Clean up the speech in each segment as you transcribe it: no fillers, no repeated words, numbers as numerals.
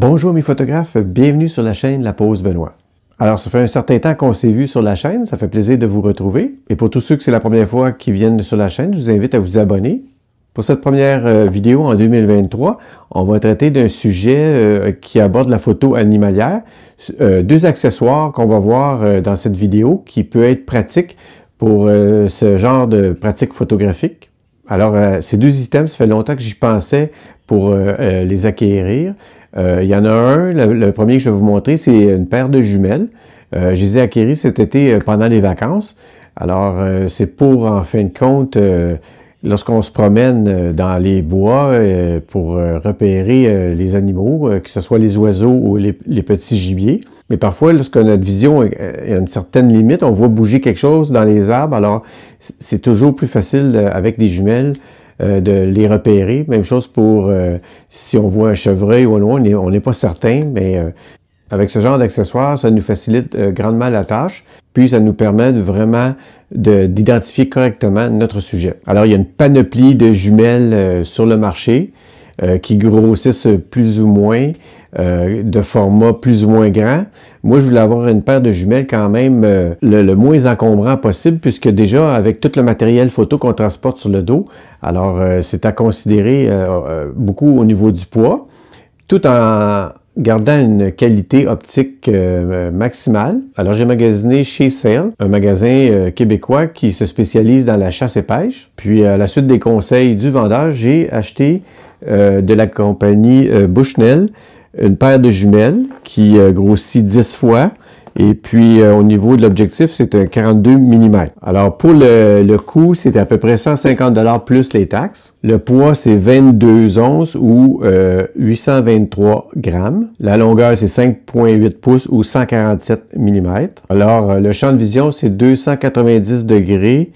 Bonjour mes photographes, bienvenue sur la chaîne La Pause Benoît. Alors ça fait un certain temps qu'on s'est vu sur la chaîne, ça fait plaisir de vous retrouver. Et pour tous ceux que c'est la première fois qui viennent sur la chaîne, je vous invite à vous abonner. Pour cette première vidéo en 2023, on va traiter d'un sujet qui aborde la photo animalière. Deux accessoires qu'on va voir dans cette vidéo qui peut être pratique pour ce genre de pratique photographique. Alors, ces deux items, ça fait longtemps que j'y pensais pour les acquérir. Il y en a un, le premier que je vais vous montrer, c'est une paire de jumelles. Je les ai acquéris cet été pendant les vacances. Alors, c'est pour, en fin de compte, lorsqu'on se promène dans les bois pour repérer les animaux, que ce soit les oiseaux ou les petits gibiers. Mais parfois, lorsque notre vision a une certaine limite, on voit bouger quelque chose dans les arbres. Alors, c'est toujours plus facile avec des jumelles de les repérer. Même chose pour si on voit un chevreuil au loin, on n'est pas certain, mais avec ce genre d'accessoires, ça nous facilite grandement la tâche, puis ça nous permet vraiment d'identifier correctement notre sujet. Alors, il y a une panoplie de jumelles sur le marché qui grossissent plus ou moins, de format plus ou moins grand. Moi, je voulais avoir une paire de jumelles quand même le moins encombrant possible, puisque déjà, avec tout le matériel photo qu'on transporte sur le dos, alors c'est à considérer beaucoup au niveau du poids, tout en gardant une qualité optique maximale. Alors, j'ai magasiné chez Sail, un magasin québécois qui se spécialise dans la chasse et pêche. Puis, à la suite des conseils du vendeur, j'ai acheté de la compagnie Bushnell une paire de jumelles qui grossit 10 fois. Et puis, au niveau de l'objectif, c'est un 42 mm. Alors, pour le coût, c'est à peu près 150 $ plus les taxes. Le poids, c'est 22 onces ou 823 grammes. La longueur, c'est 5,8 pouces ou 147 mm. Alors, le champ de vision, c'est 290 degrés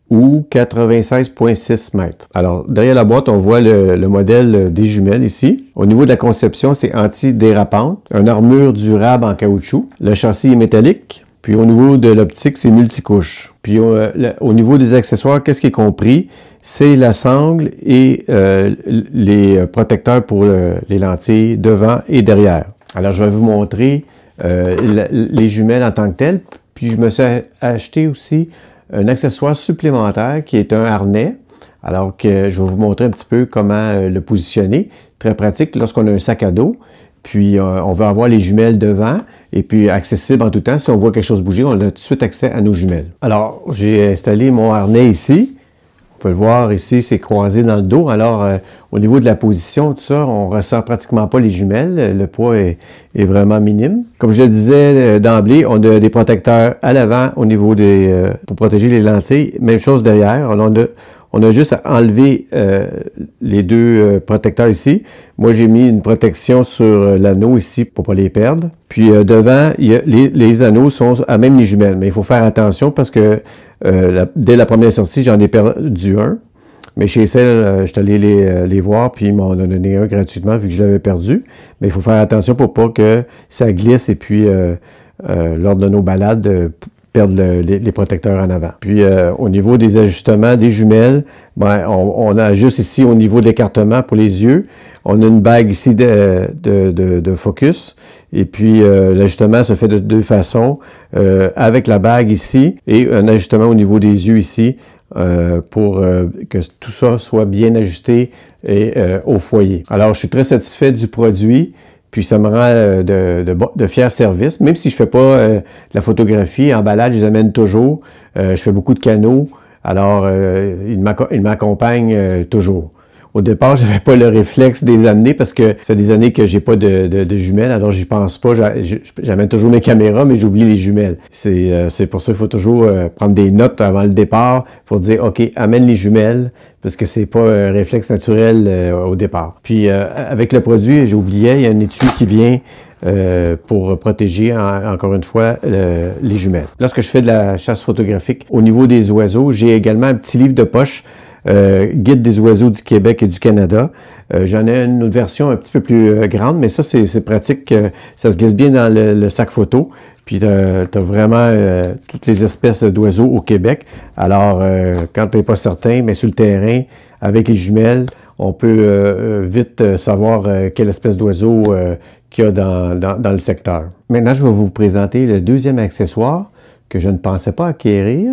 ou 96,6 mètres. Alors, derrière la boîte, on voit le modèle des jumelles ici. Au niveau de la conception, c'est anti-dérapante, une armure durable en caoutchouc. Le châssis est métallique. Puis au niveau de l'optique, c'est multicouche. Puis au niveau des accessoires, qu'est-ce qui est compris? C'est la sangle et les protecteurs pour les lentilles devant et derrière. Alors, je vais vous montrer les jumelles en tant que telles. Puis je me suis acheté aussi un accessoire supplémentaire qui est un harnais. Alors que je vais vous montrer un petit peu comment le positionner. Très pratique lorsqu'on a un sac à dos. Puis on veut avoir les jumelles devant et puis accessible en tout temps. Si on voit quelque chose bouger, on a tout de suite accès à nos jumelles. Alors, j'ai installé mon harnais ici. On peut le voir ici, c'est croisé dans le dos. Alors, au niveau de la position, tout ça, on ne ressent pratiquement pas les jumelles. Le poids est vraiment minime. Comme je le disais d'emblée, on a des protecteurs à l'avant au niveau pour protéger les lentilles. Même chose derrière. On a juste à enlever les deux protecteurs ici. Moi, j'ai mis une protection sur l'anneau ici pour ne pas les perdre. Puis devant, les anneaux sont à même les jumelles. Mais il faut faire attention parce que dès la première sortie, j'en ai perdu un. Mais chez Cell, je suis allé les voir, puis ils m'en ont donné un gratuitement vu que je l'avais perdu. Mais il faut faire attention pour pas que ça glisse et puis lors de nos balades, perdre les protecteurs en avant. Puis au niveau des ajustements des jumelles, ben, on ajuste ici au niveau de l'écartement pour les yeux. On a une bague ici de focus. Et puis l'ajustement se fait de deux façons. Avec la bague ici et un ajustement au niveau des yeux ici pour que tout ça soit bien ajusté et au foyer. Alors je suis très satisfait du produit. Puis ça me rend de fiers services. Même si je fais pas la photographie, en balade, je les amène toujours. Je fais beaucoup de canaux. Alors, ils m'accompagnent toujours. Au départ, je n'avais pas le réflexe de les amener parce que ça fait des années que j'ai pas de jumelles, alors j'y pense pas. J'amène toujours mes caméras, mais j'oublie les jumelles. C'est pour ça qu'il faut toujours prendre des notes avant le départ pour dire, OK, amène les jumelles, parce que c'est pas un réflexe naturel au départ. Puis avec le produit, j'ai oublié, il y a un étui qui vient pour protéger, encore une fois, les jumelles. Lorsque je fais de la chasse photographique, au niveau des oiseaux, j'ai également un petit livre de poche Guide des oiseaux du Québec et du Canada. J'en ai une autre version un petit peu plus grande, mais ça, c'est pratique. Ça se glisse bien dans le sac photo. Puis, tu as vraiment toutes les espèces d'oiseaux au Québec. Alors, quand tu n'es pas certain, mais sur le terrain, avec les jumelles, on peut vite savoir quelle espèce d'oiseau qu'il y a dans le secteur. Maintenant, je vais vous présenter le deuxième accessoire que je ne pensais pas acquérir,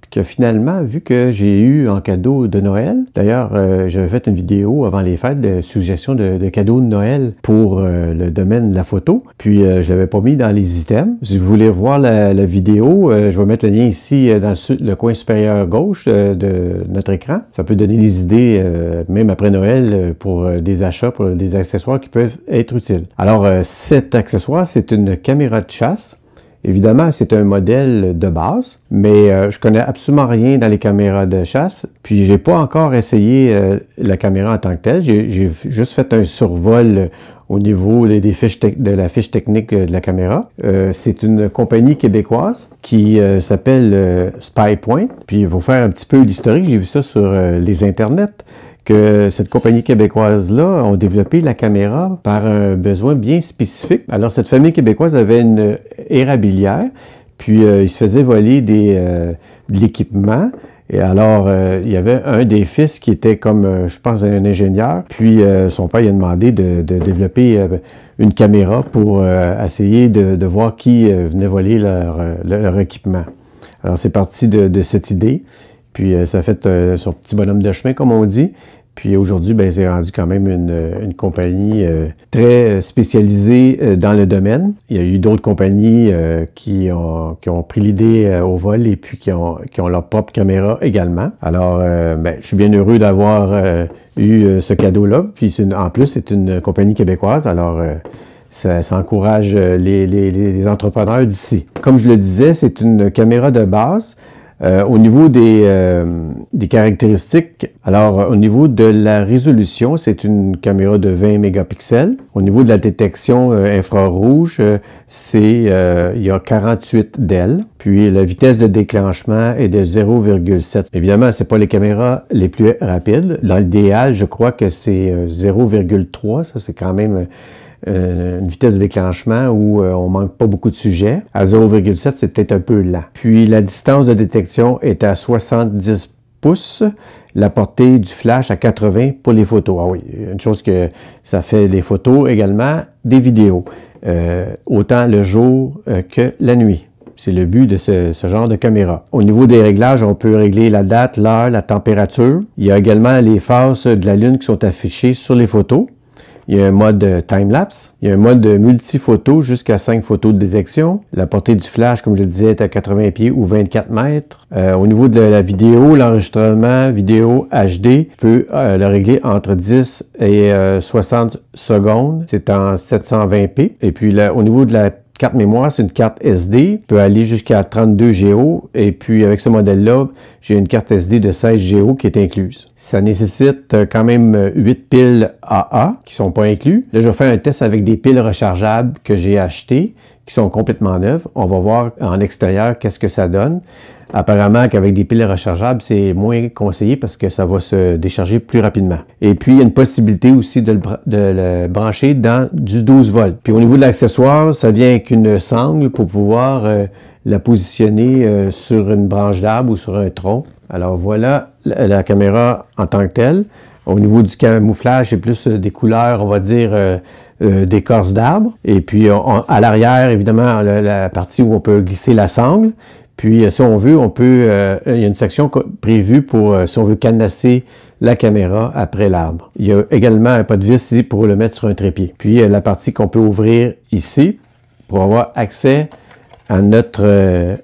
que finalement, vu que j'ai eu en cadeau de Noël, d'ailleurs, j'avais fait une vidéo avant les fêtes de suggestions de cadeaux de Noël pour le domaine de la photo, puis je l'avais pas mis dans les items. Si vous voulez voir la vidéo, je vais mettre le lien ici dans le coin supérieur gauche de notre écran. Ça peut donner des idées, même après Noël, pour des achats, pour des accessoires qui peuvent être utiles. Alors, cet accessoire, c'est une caméra de chasse. Évidemment, c'est un modèle de base, mais je connais absolument rien dans les caméras de chasse. Puis, j'ai pas encore essayé la caméra en tant que telle. J'ai juste fait un survol au niveau des fiches de la fiche technique de la caméra. C'est une compagnie québécoise qui s'appelle SpyPoint. Puis, pour faire un petit peu l'historique, j'ai vu ça sur les internets, que cette compagnie québécoise-là ont développé la caméra par un besoin bien spécifique. Alors, cette famille québécoise avait une érablière, puis il se faisait voler de l'équipement. Et alors, il y avait un des fils qui était comme, je pense, un ingénieur. Puis, son père il a demandé de développer une caméra pour essayer de voir qui venait voler leur équipement. Alors, c'est parti de cette idée. Puis, ça a fait son petit bonhomme de chemin, comme on dit. Puis aujourd'hui, ben, c'est rendu quand même une compagnie très spécialisée dans le domaine. Il y a eu d'autres compagnies qui ont pris l'idée au vol et puis qui ont leur propre caméra également. Alors, ben, je suis bien heureux d'avoir eu ce cadeau-là. Puis en plus, c'est une compagnie québécoise. Alors, ça encourage les entrepreneurs d'ici. Comme je le disais, c'est une caméra de base. Au niveau des caractéristiques, alors au niveau de la résolution, c'est une caméra de 20 mégapixels. Au niveau de la détection infrarouge, il y a 48 d'ailes. Puis la vitesse de déclenchement est de 0,7. Évidemment, c'est pas les caméras les plus rapides. Dans l'idéal, je crois que c'est 0,3. Ça, c'est quand même une vitesse de déclenchement où on manque pas beaucoup de sujets. À 0,7, c'est peut-être un peu lent. Puis la distance de détection est à 70 pouces, la portée du flash à 80 pour les photos. Ah oui, une chose que ça fait des photos également, des vidéos, autant le jour que la nuit. C'est le but de ce genre de caméra. Au niveau des réglages, on peut régler la date, l'heure, la température. Il y a également les phases de la Lune qui sont affichées sur les photos. Il y a un mode time-lapse. Il y a un mode multi-photo jusqu'à 5 photos de détection. La portée du flash, comme je le disais, est à 80 pieds ou 24 mètres. Au niveau de la vidéo, l'enregistrement vidéo HD, je peux le régler entre 10 et 60 secondes. C'est en 720p. Et puis là, au niveau de la carte mémoire, c'est une carte SD, peut aller jusqu'à 32 Go, et puis avec ce modèle-là, j'ai une carte SD de 16 Go qui est incluse. Ça nécessite quand même 8 piles AA qui sont pas inclus. Là, je vais faire un test avec des piles rechargeables que j'ai achetées, qui sont complètement neuves. On va voir en extérieur qu'est-ce que ça donne. Apparemment qu'avec des piles rechargeables, c'est moins conseillé parce que ça va se décharger plus rapidement. Et puis, il y a une possibilité aussi de le brancher dans du 12 volts. Puis au niveau de l'accessoire, ça vient avec une sangle pour pouvoir la positionner sur une branche d'arbre ou sur un tronc. Alors voilà la caméra en tant que telle. Au niveau du camouflage, c'est plus des couleurs, on va dire, d'écorce d'arbres. Et puis, à l'arrière, évidemment, la partie où on peut glisser la sangle. Puis, si on veut, il y a une section prévue pour, si on veut cadenasser la caméra après l'arbre. Il y a également un pas de vis ici pour le mettre sur un trépied. Puis, la partie qu'on peut ouvrir ici pour avoir accès à notre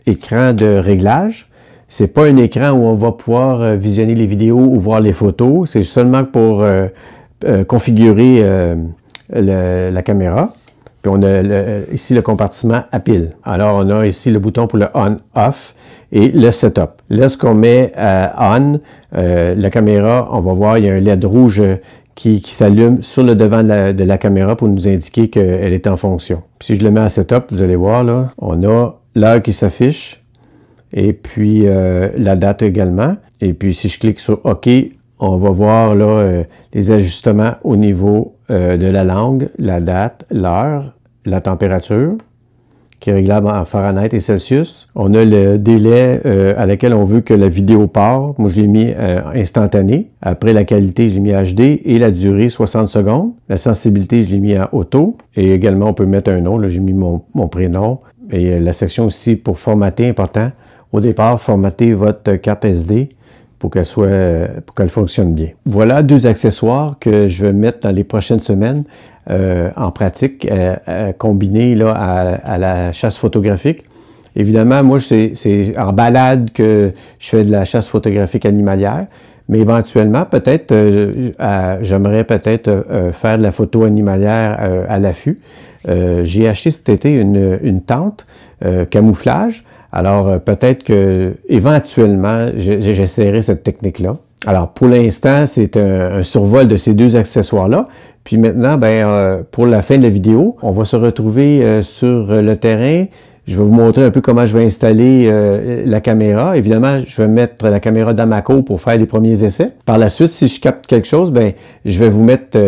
écran de réglage. C'est pas un écran où on va pouvoir visionner les vidéos ou voir les photos. C'est seulement pour configurer la caméra. Puis on a ici le compartiment à pile. Alors, on a ici le bouton pour le on-off et le setup. Là, ce qu'on met à on, la caméra, on va voir, il y a un LED rouge qui s'allume sur le devant de la caméra pour nous indiquer qu'elle est en fonction. Puis si je le mets à setup, vous allez voir, là, on a l'heure qui s'affiche. Et puis, la date également. Et puis, si je clique sur OK, on va voir là les ajustements au niveau de la langue, la date, l'heure, la température. qui est réglable en Fahrenheit et Celsius. On a le délai à laquelle on veut que la vidéo part. Moi, je l'ai mis instantané. Après, la qualité, j'ai mis HD et la durée, 60 secondes. La sensibilité, je l'ai mis en auto. Et également, on peut mettre un nom. Là, j'ai mis mon prénom. Et la section aussi pour formater, important. Au départ, formatez votre carte SD pour qu'elle fonctionne bien. Voilà 2 accessoires que je vais mettre dans les prochaines semaines en pratique, combinés là, à la chasse photographique. Évidemment, moi, c'est en balade que je fais de la chasse photographique animalière, mais éventuellement, peut-être, j'aimerais peut-être faire de la photo animalière à l'affût. J'ai acheté cet été une tente camouflage. Alors, peut-être que éventuellement, j'essaierai cette technique-là. Alors, pour l'instant, c'est un survol de ces 2 accessoires-là. Puis maintenant, pour la fin de la vidéo, on va se retrouver sur le terrain. Je vais vous montrer un peu comment je vais installer la caméra. Évidemment, je vais mettre la caméra dans ma cour pour faire les premiers essais. Par la suite, si je capte quelque chose, je vais vous mettre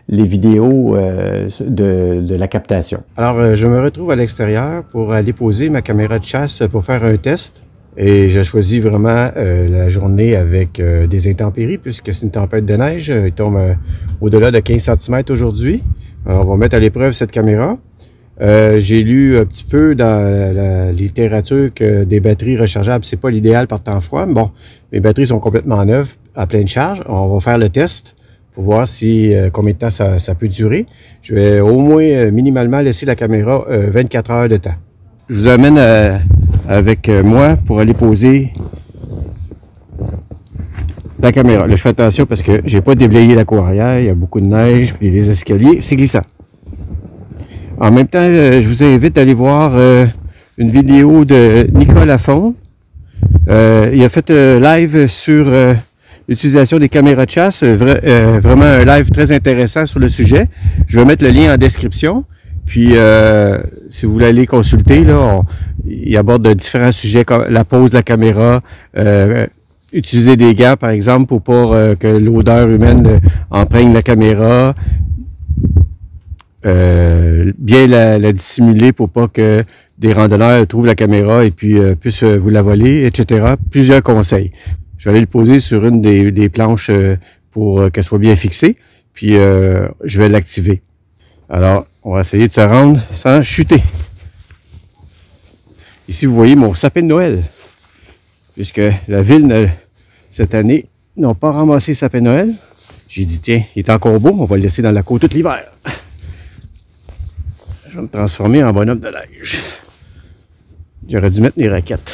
les vidéos de la captation. Alors, je me retrouve à l'extérieur pour aller poser ma caméra de chasse pour faire un test. Et j'ai choisi vraiment la journée avec des intempéries puisque c'est une tempête de neige. Il tombe au-delà de 15 cm aujourd'hui. Alors, on va mettre à l'épreuve cette caméra. J'ai lu un petit peu dans la littérature que des batteries rechargeables, c'est pas l'idéal par temps froid. Bon, mes batteries sont complètement neuves, à pleine charge. On va faire le test pour voir si combien de temps ça peut durer. Je vais au moins minimalement laisser la caméra 24 heures de temps. Je vous amène avec moi pour aller poser la caméra. Là, je fais attention parce que j'ai pas déblayé la cour arrière, il y a beaucoup de neige, puis les escaliers, c'est glissant. En même temps, je vous invite à aller voir une vidéo de Nicolas Lafond. Il a fait un live sur l'utilisation des caméras de chasse. Vraiment un live très intéressant sur le sujet. Je vais mettre le lien en description. Puis, si vous voulez aller consulter, là, il aborde différents sujets comme la pose de la caméra, utiliser des gants, par exemple, pour pas que l'odeur humaine imprègne la caméra. Bien la dissimuler pour pas que des randonneurs trouvent la caméra et puis puissent vous la voler, etc. Plusieurs conseils. Je vais aller le poser sur une des planches pour qu'elle soit bien fixée, puis je vais l'activer. Alors, on va essayer de se rendre sans chuter. Ici, vous voyez mon sapin de Noël, puisque la ville, cette année, n'a pas ramassé le sapin de Noël. J'ai dit, tiens, il est encore beau, on va le laisser dans la cour tout l'hiver. Je vais me transformer en bonhomme de neige. J'aurais dû mettre mes raquettes.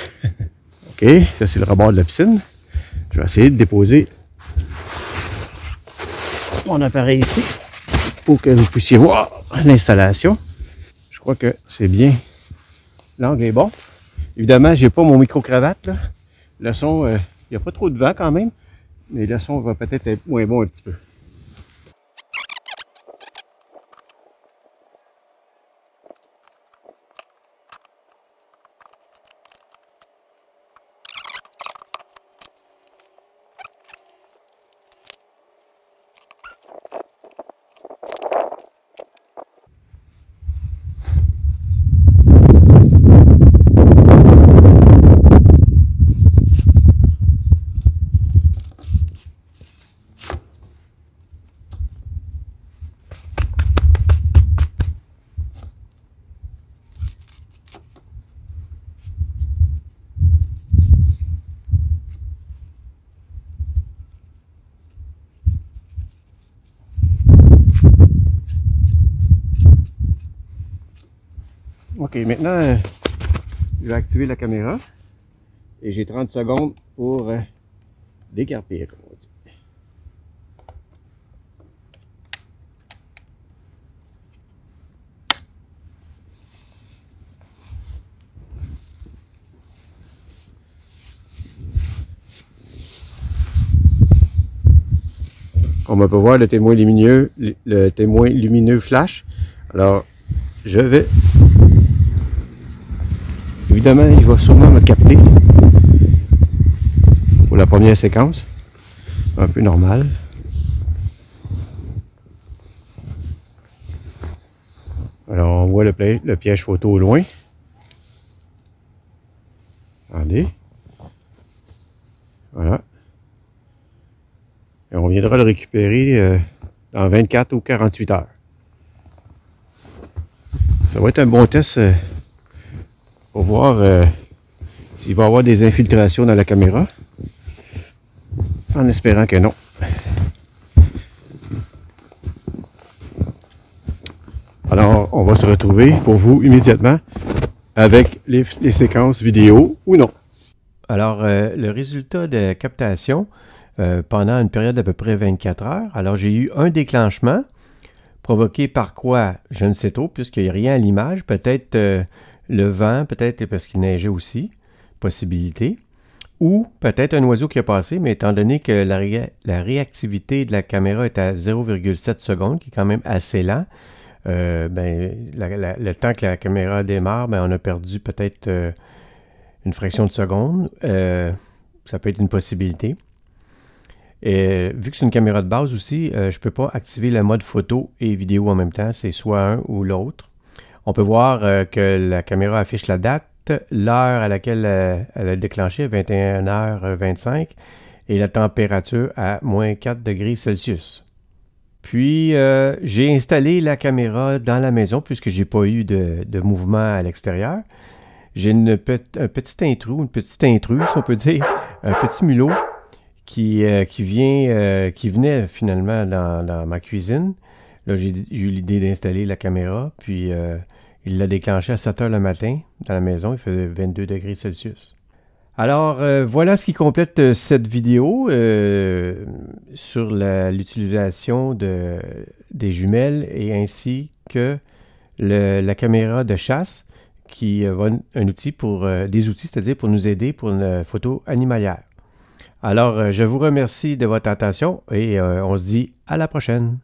OK, ça c'est le rebord de la piscine. Je vais essayer de déposer mon appareil ici pour que vous puissiez voir l'installation. Je crois que c'est bien. L'angle est bon. Évidemment, j'ai pas mon micro-cravate, là. Le son, il n'y a pas trop de vent quand même, mais le son va peut-être être moins bon un petit peu. OK, maintenant, je vais activer la caméra et j'ai 30 secondes pour décarpir, comme on dit. Comme on peut voir, le témoin lumineux flash. Alors, je vais... Évidemment, il va sûrement me capter pour la première séquence. Un peu normal. Alors, on voit le piège photo au loin. Regardez. Voilà. Et on viendra le récupérer dans 24 ou 48 heures. Ça va être un bon test pour voir s'il va y avoir des infiltrations dans la caméra. En espérant que non. Alors, on va se retrouver pour vous immédiatement avec les séquences vidéo ou non. Alors, le résultat de captation pendant une période d'à peu près 24 heures. Alors, j'ai eu un déclenchement provoqué par quoi? Je ne sais trop, puisqu'il n'y a rien à l'image. Peut-être le vent, peut-être parce qu'il neigeait aussi, possibilité. Ou peut-être un oiseau qui a passé, mais étant donné que la réactivité de la caméra est à 0,7 secondes, qui est quand même assez lent, le temps que la caméra démarre, on a perdu peut-être une fraction de seconde. Ça peut être une possibilité. Et vu que c'est une caméra de base aussi, je ne peux pas activer le mode photo et vidéo en même temps. C'est soit un ou l'autre. On peut voir que la caméra affiche la date, l'heure à laquelle elle a déclenché, 21h25, et la température à moins 4 degrés Celsius. Puis, j'ai installé la caméra dans la maison puisque j'ai pas eu de mouvement à l'extérieur. J'ai un petit intrus, si on peut dire, un petit mulot qui venait finalement dans ma cuisine. Là, j'ai eu l'idée d'installer la caméra, puis il l'a déclenché à 7 heures le matin dans la maison. Il faisait 22 degrés Celsius. Alors, voilà ce qui complète cette vidéo sur l'utilisation des jumelles et ainsi que la caméra de chasse qui va un outil des outils, c'est-à-dire pour nous aider pour une photo animalière. Alors, je vous remercie de votre attention et on se dit à la prochaine.